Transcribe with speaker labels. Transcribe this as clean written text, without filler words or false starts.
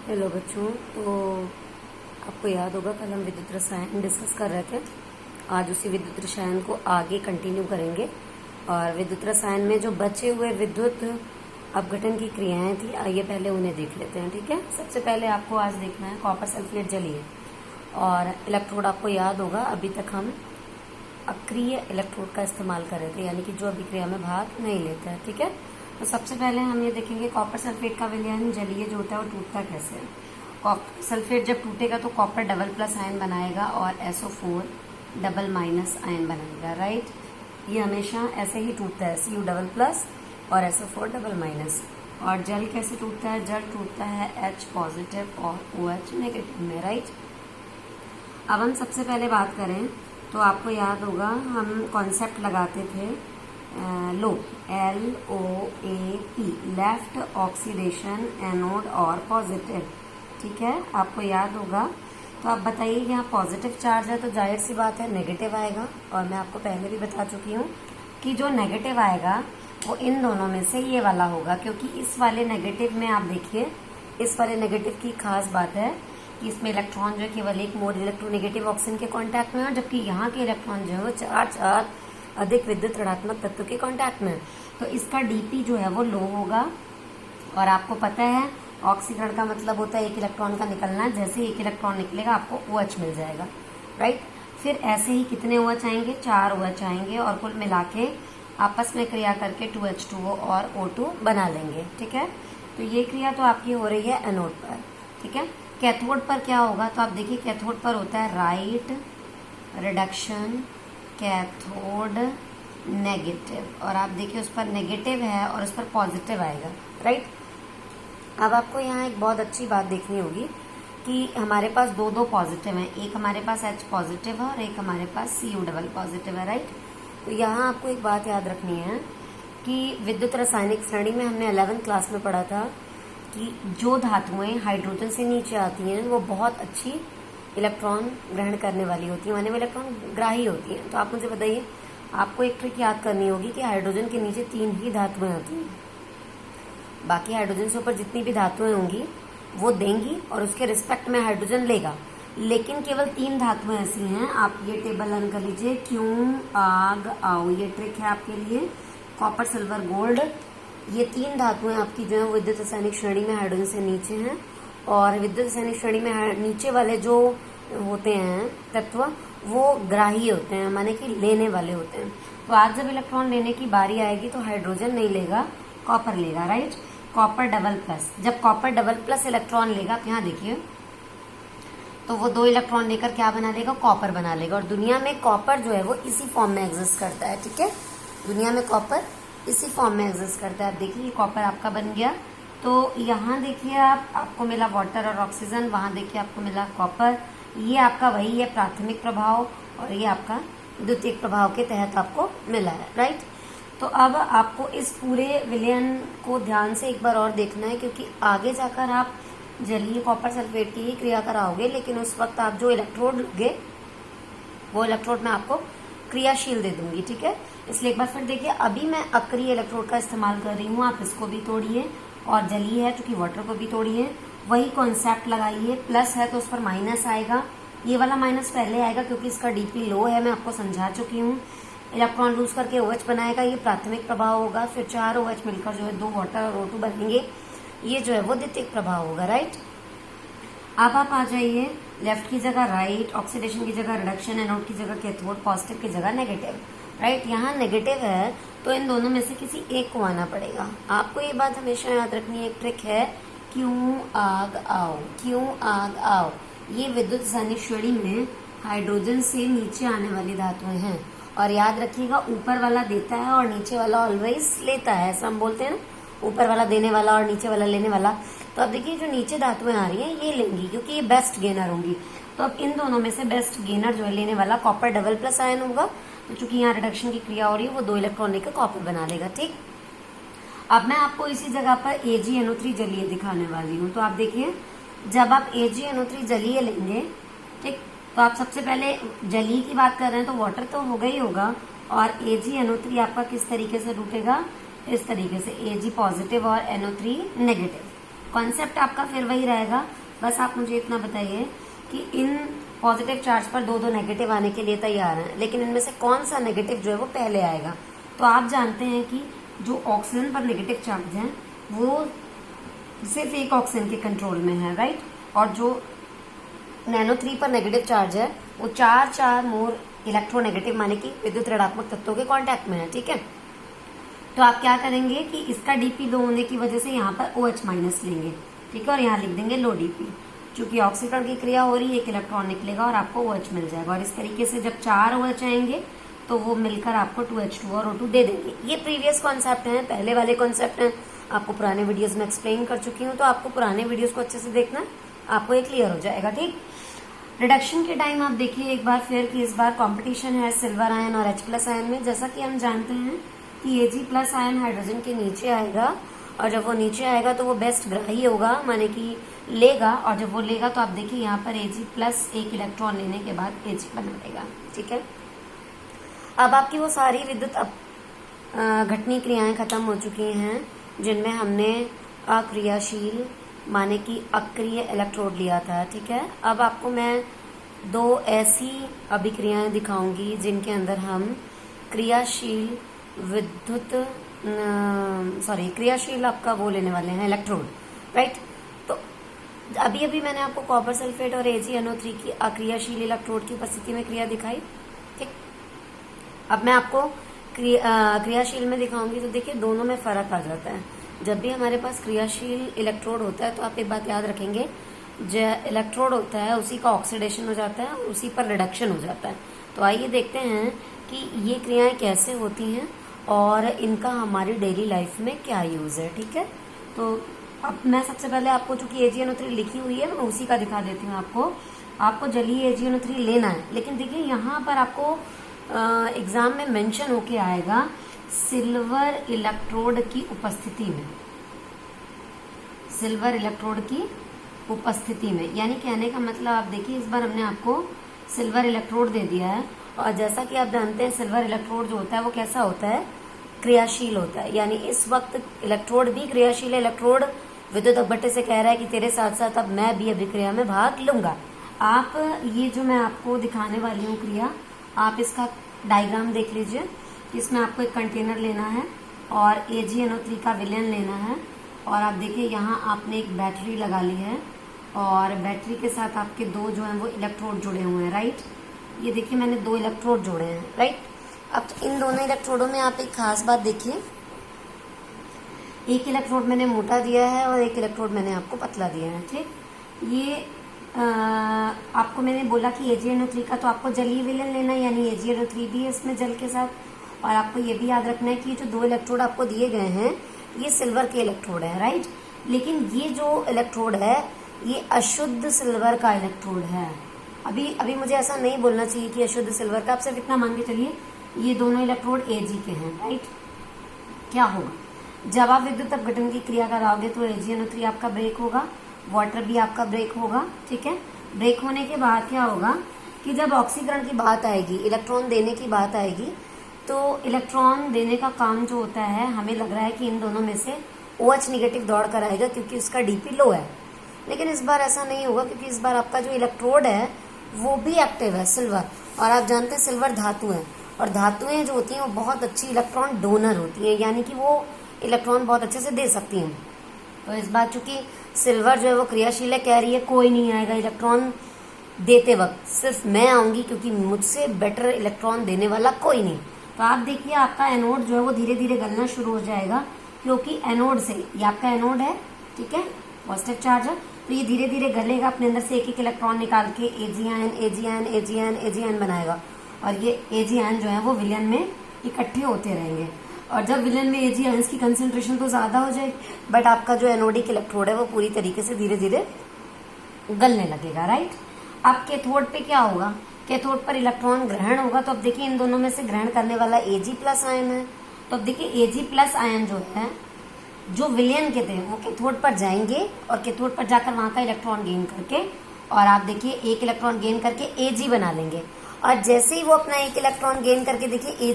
Speaker 1: Hello बच्चों। तो आपको याद होगा कल हम विद्युत रसायन डिस्कस कर रहे थे। आज उसी विद्युत रसायन को आगे कंटिन्यू करेंगे। और विद्युत रसायन में जो बचे हुए विद्युत अपघटन की क्रियाएं थी, आइए पहले उन्हें देख लेते हैं। ठीक है, सबसे पहले आपको आज देखना है कॉपर सल्फेट जलीय और इलेक्ट्रोड। आपको याद होगा अभी तक हम अक्रिय इलेक्ट्रोड का इस्तेमाल कर रहे थे, यानी कि जो अभिक्रिया में भाग नहीं लेता है। ठीक है, तो सबसे पहले हम ये देखेंगे कॉपर सल्फेट का विलयन जलीय जो होता है वो टूटता कैसे है। कॉपर सल्फेट जब टूटेगा तो कॉपर डबल प्लस आयन बनाएगा और SO4 डबल माइनस आयन बनाएगा। राइट, ये हमेशा ऐसे ही टूटता है, Cu डबल प्लस और SO4 डबल माइनस। और जल कैसे टूटता है? जल टूटता है H पॉजिटिव और OH नेगेटिव में। राइट, अब हम सबसे पहले बात करें तो आपको याद होगा हम कॉन्सेप्ट लगाते थे लो, LOAP, लेफ्ट ऑक्सीडेशन एनोड और पॉजिटिव। ठीक है, आपको याद होगा। तो आप बताइए यहाँ पॉजिटिव चार्ज है तो जाहिर सी बात है नेगेटिव आएगा। और मैं आपको पहले भी बता चुकी हूँ कि जो नेगेटिव आएगा वो इन दोनों में से ये वाला होगा, क्योंकि इस वाले नेगेटिव में आप देखिए, इस वाले नेगेटिव की खास बात है कि इसमें इलेक्ट्रॉन जो है केवल एक मोड इलेक्ट्रोनेगेटिव ऑक्सीजन के कांटेक्ट में है, जबकि यहाँ के इलेक्ट्रॉन जो है वो चार अधिक विद्युत ऋणात्मक तत्व के कांटेक्ट में है। तो इसका डीपी जो है वो लो होगा। और आपको पता है ऑक्सीकरण का मतलब होता है एक इलेक्ट्रॉन का निकलना। जैसे एक इलेक्ट्रॉन निकलेगा आपको OH मिल जाएगा। राइट, फिर ऐसे ही कितने OH आएंगे? 4 OH आएंगे और कुल मिला के आपस में क्रिया करके 2H2O और O2 बना लेंगे। ठीक है, तो ये क्रिया तो आपकी हो रही है एनोड पर। ठीक है, कैथोड पर क्या होगा? तो आप देखिए कैथोड पर होता है राइट रिडक्शन कैथोड नेगेटिव, और आप देखिए उस पर नेगेटिव है और उस पर पॉजिटिव आएगा। राइट, अब आपको यहाँ एक बहुत अच्छी बात देखनी होगी कि हमारे पास दो पॉजिटिव हैं, एक हमारे पास H पॉजिटिव है और एक हमारे पास Cu डबल पॉजिटिव है। राइट, तो यहाँ आपको एक बात याद रखनी है कि विद्युत रासायनिक श्रेणी में हमने 11th क्लास में पढ़ा था कि जो धातुएं हाइड्रोजन से नीचे आती हैं वो बहुत अच्छी इलेक्ट्रॉन ग्रहण करने वाली होती हैं, माने वो इलेक्ट्रॉन ग्राही होती हैं। तो आप मुझे बताइए, आपको एक ट्रिक याद करनी होगी कि हाइड्रोजन के नीचे 3 ही धातुएं होती हैं। बाकी हाइड्रोजन से ऊपर जितनी भी धातुएं होंगी वो देंगी और उसके रिस्पेक्ट में हाइड्रोजन लेगा, लेकिन केवल 3 धातुएं ऐसी हैं। आप ये टेबल लर्न कर लीजिए, क्यों आग आओ, ये ट्रिक है आपके लिए। कॉपर सिल्वर गोल्ड, ये 3 धातुएं आपकी जो है विद्युत रासायनिक श्रेणी में हाइड्रोजन से नीचे हैं। और विद्युत रासायनिक श्रेणी में नीचे वाले जो होते हैं तत्व वो ग्राही होते हैं, माने कि लेने वाले होते हैं। तो आज जब इलेक्ट्रॉन लेने की बारी आएगी तो हाइड्रोजन नहीं लेगा, कॉपर लेगा। Right, copper double plus. जब कॉपर डबल प्लस इलेक्ट्रॉन लेगा, आप यहाँ देखिए, तो वो 2 इलेक्ट्रॉन लेकर क्या बना लेगा? कॉपर बना लेगा। और दुनिया में कॉपर जो है वो इसी फॉर्म में एग्जिस्ट करता है। ठीक है, दुनिया में कॉपर इसी फॉर्म में एग्जिस्ट करता है। आप देखिए कॉपर आपका बन गया। तो यहाँ देखिए आपको मिला वाटर और ऑक्सीजन, वहां देखिए आपको मिला कॉपर। ये आपका वही है प्राथमिक प्रभाव और ये आपका द्वितीयक प्रभाव के तहत आपको मिला है। राइट, तो अब आपको इस पूरे विलयन को ध्यान से एक बार और देखना है, क्योंकि आगे जाकर आप जलीय कॉपर सल्फेट की ही क्रिया कराओगे, लेकिन उस वक्त आप जो इलेक्ट्रोड लोगे वो इलेक्ट्रोड में आपको क्रियाशील दे दूंगी। ठीक है, इसलिए एक बार फिर देखिए, अभी मैं अक्रिय इलेक्ट्रोड का इस्तेमाल कर रही हूँ, आप इसको भी तोड़िए और जलीय है क्योंकि वाटर को भी तोड़िए, वही कॉन्सेप्ट लगाइए। प्लस है तो उस पर माइनस आएगा, ये वाला माइनस पहले आएगा क्योंकि इसका डीपी लो है, मैं आपको समझा चुकी हूँ। इलेक्ट्रॉन लूज करके OH बनाएगा, ये प्राथमिक प्रभाव होगा। फिर 4 OH मिलकर जो है 2 वाटर और O2 बनेंगे, ये जो है वो द्वितीयक प्रभाव होगा। राइट, अब आप आ जाइए, लेफ्ट की जगह राइट, ऑक्सीडेशन की जगह रिडक्शन, एनोड की जगह कैथोड, पॉजिटिव की जगह नेगेटिव। राइट, यहाँ नेगेटिव है तो इन दोनों में से किसी एक को आना पड़ेगा। आपको ये बात हमेशा याद रखनी है, एक ट्रिक है, क्यों आग आओ, क्यों आग आओ। ये विद्युत रासायनिक श्रेणी में हाइड्रोजन से नीचे आने वाली धातुएं हैं। और याद रखिएगा, ऊपर वाला देता है और नीचे वाला ऑलवेज लेता है, ऐसा हम बोलते हैं ना, ऊपर वाला देने वाला और नीचे वाला लेने वाला। तो अब देखिए जो नीचे धातुएं आ रही हैं ये लेंगी क्योंकि ये बेस्ट गेनर होंगी। तो अब इन दोनों में से बेस्ट गेनर जो है लेने वाला कॉपर डबल प्लस आयन होगा। तो चूंकि यहाँ रिडक्शन की क्रिया हो रही है वो 2 इलेक्ट्रॉन लेकर कॉपर बना लेगा। ठीक, अब मैं आपको इसी जगह पर AgNO3 जलीय दिखाने वाली हूँ। तो आप देखिए, जब आप AgNO3 जलीय लेंगे, ठीक, तो आप सबसे पहले जलीय की बात कर रहे हैं तो वाटर तो होगा ही होगा, और AgNO3 आपका किस तरीके से टूटेगा? इस तरीके से, Ag पॉजिटिव और NO3 नेगेटिव। कॉन्सेप्ट आपका फिर वही रहेगा, बस आप मुझे इतना बताइए कि इन पॉजिटिव चार्ज पर दो दो नेगेटिव आने के लिए तैयार हैं, लेकिन इनमें से कौन सा नेगेटिव जो है वो पहले आएगा। तो आप जानते हैं कि जो ऑक्सीजन पर नेगेटिव चार्ज है वो सिर्फ एक ऑक्सीजन के कंट्रोल में है, राइट। और जो NO3 पर नेगेटिव चार्ज है वो चार मोर इलेक्ट्रोनेगेटिव माने कि विद्युत ऋणात्मक तत्वों के कांटेक्ट में है, ठीक है। तो आप क्या करेंगे कि इसका डीपी लो होने की वजह से यहाँ पर OH माइनस लेंगे, ठीक है, और यहाँ लिख देंगे लो डीपी। चूंकि ऑक्सीकरण की क्रिया हो रही है, एक इलेक्ट्रॉन निकलेगा और आपको OH मिल जाएगा। और इस तरीके से जब 4 OH आएंगे तो वो मिलकर आपको 2H2 और O2 दे देंगे। ये प्रीवियस कॉन्सेप्ट हैं, पहले वाले कॉन्सेप्ट हैं, आपको पुराने वीडियोस में एक्सप्लेन कर चुकी हूँ, तो आपको पुराने वीडियोस को अच्छे से देखना, आपको ये क्लियर हो जाएगा, ठीक। रिडक्शन के टाइम आप देखिए एक बार फिर कि इस बार कंपटीशन है सिल्वर आयन और H+ आयन में। जैसा कि हम जानते हैं कि Ag+ आयन हाइड्रोजन के नीचे आएगा, और जब वो नीचे आएगा तो वो बेस्ट ग्राही होगा, माने कि लेगा, और जब वो लेगा तो आप देखिए यहाँ पर Ag+ एक इलेक्ट्रॉन लेने के बाद Ag बना देगा, ठीक है। अब आपकी वो सारी विद्युत घटनी क्रियाएं खत्म हो चुकी हैं जिनमें हमने अक्रियाशील माने कि अक्रिय इलेक्ट्रोड लिया था, ठीक है। अब आपको मैं 2 ऐसी अभिक्रियाएं दिखाऊंगी जिनके अंदर हम क्रियाशील क्रियाशील आपका वो लेने वाले हैं इलेक्ट्रोड, राइट। तो अभी अभी मैंने आपको कॉपर सल्फेट और AgNO3 की अक्रियाशील इलेक्ट्रोड की उपस्थिति में क्रिया दिखाई, ठीक। अब मैं आपको क्रियाशील में दिखाऊंगी, तो देखिए दोनों में फर्क आ जाता है। जब भी हमारे पास क्रियाशील इलेक्ट्रोड होता है तो आप एक बात याद रखेंगे, जो इलेक्ट्रोड होता है उसी का ऑक्सीडेशन हो जाता है और उसी पर रिडक्शन हो जाता है। तो आइए देखते हैं कि ये क्रियाएं कैसे होती हैं और इनका हमारी डेली लाइफ में क्या यूज है, ठीक है। तो अब मैं सबसे पहले आपको चूंकि AgNO3 लिखी हुई है मैं उसी का दिखा देती हूँ। आपको जलीय AgNO3 लेना है, लेकिन देखिए यहाँ पर आपको एग्जाम में मेंशन होके आएगा सिल्वर इलेक्ट्रोड की उपस्थिति में, सिल्वर इलेक्ट्रोड की उपस्थिति में, यानी कहने का मतलब आप देखिए इस बार हमने आपको सिल्वर इलेक्ट्रोड दे दिया है, और जैसा कि आप जानते हैं सिल्वर इलेक्ट्रोड जो होता है वो कैसा होता है, क्रियाशील होता है। यानी इस वक्त इलेक्ट्रोड भी क्रियाशील है, इलेक्ट्रोड विद्युत अपघट्य से कह रहा है कि तेरे साथ साथ अब मैं भी अभिक्रिया में भाग लूंगा। आप ये जो मैं आपको दिखाने वाली हूँ क्रिया, आप इसका डायग्राम देख लीजिए। इसमें आपको एक कंटेनर लेना है और AgNO3 का विलयन लेना है, और आप देखिए यहाँ आपने एक बैटरी लगा ली है और बैटरी के साथ आपके 2 जो हैं वो इलेक्ट्रोड जुड़े हुए हैं, राइट। ये देखिए मैंने 2 इलेक्ट्रोड जोड़े हैं, राइट। अब इन दोनों इलेक्ट्रोडों में आप एक खास बात देखिए, एक इलेक्ट्रोड मैंने मोटा दिया है और एक इलेक्ट्रोड मैंने आपको पतला दिया है, ठीक। ये आपको मैंने बोला कि AgNO3 का तो आपको जलीय विलयन लेना है, यानी AgNO3 भी है इसमें जल के साथ। और आपको ये भी याद रखना है कि जो 2 इलेक्ट्रोड आपको दिए गए हैं ये सिल्वर के इलेक्ट्रोड है, राइट। लेकिन ये जो इलेक्ट्रोड है ये अशुद्ध सिल्वर का इलेक्ट्रोड है। अभी मुझे ऐसा नहीं बोलना चाहिए कि अशुद्ध सिल्वर का, आप सिर्फ इतना मान के चलिए ये दोनों इलेक्ट्रोड Ag के हैं, राइट। क्या होगा जब आप विद्युत अपघटन की क्रिया कराओगे तो AgNO3 आपका ब्रेक होगा, वाटर भी आपका ब्रेक होगा, ठीक है। ब्रेक होने के बाद क्या होगा कि जब ऑक्सीकरण की बात आएगी, इलेक्ट्रॉन देने की बात आएगी, तो इलेक्ट्रॉन देने का काम जो होता है हमें लग रहा है कि इन दोनों में से OH निगेटिव दौड़ कर आएगा क्योंकि उसका डीपी लो है। लेकिन इस बार ऐसा नहीं होगा क्योंकि इस बार आपका जो इलेक्ट्रोड है वो भी एक्टिव है, सिल्वर। और आप जानते हैं सिल्वर धातु है, और धातुएं जो होती हैं वो बहुत अच्छी इलेक्ट्रॉन डोनर होती हैं, यानी कि वो इलेक्ट्रॉन बहुत अच्छे से दे सकती हैं। तो इस बार चूंकि सिल्वर जो है वो क्रियाशील है, कह रही है कोई नहीं आएगा इलेक्ट्रॉन देते वक्त, सिर्फ मैं आऊंगी क्योंकि मुझसे बेटर इलेक्ट्रॉन देने वाला कोई नहीं। तो आप देखिए आपका एनोड जो है वो धीरे धीरे गलना शुरू हो जाएगा, क्योंकि एनोड से, ये आपका एनोड है, ठीक है, पॉजिटिव चार्ज है, तो ये धीरे धीरे गलेगा, अपने अंदर से एक एक इलेक्ट्रॉन निकाल के AgN बनाएगा, और ये AgN जो है वो विलयन में इकट्ठे होते रहेंगे। और जब विलयन में AgNs की कंसेंट्रेशन तो ज्यादा हो जाएगी, बट आपका जो एनोडिक इलेक्ट्रोड है वो पूरी तरीके से धीरे धीरे गलने लगेगा, राइट। अब कैथोड पे क्या होगा, कैथोड पर इलेक्ट्रॉन ग्रहण होगा। तो अब देखिए इन दोनों में से ग्रहण करने वाला Ag+ आयन है, तो अब देखिए Ag+ आयन जो है, जो विलयन के थे वो कैथोड पर जाएंगे और कैथोड पर जाकर वहां का इलेक्ट्रॉन गेन करके, और आप देखिए एक इलेक्ट्रॉन गेन करके Ag बना लेंगे। और जैसे ही वो अपना एक इलेक्ट्रॉन गेन करके देखिए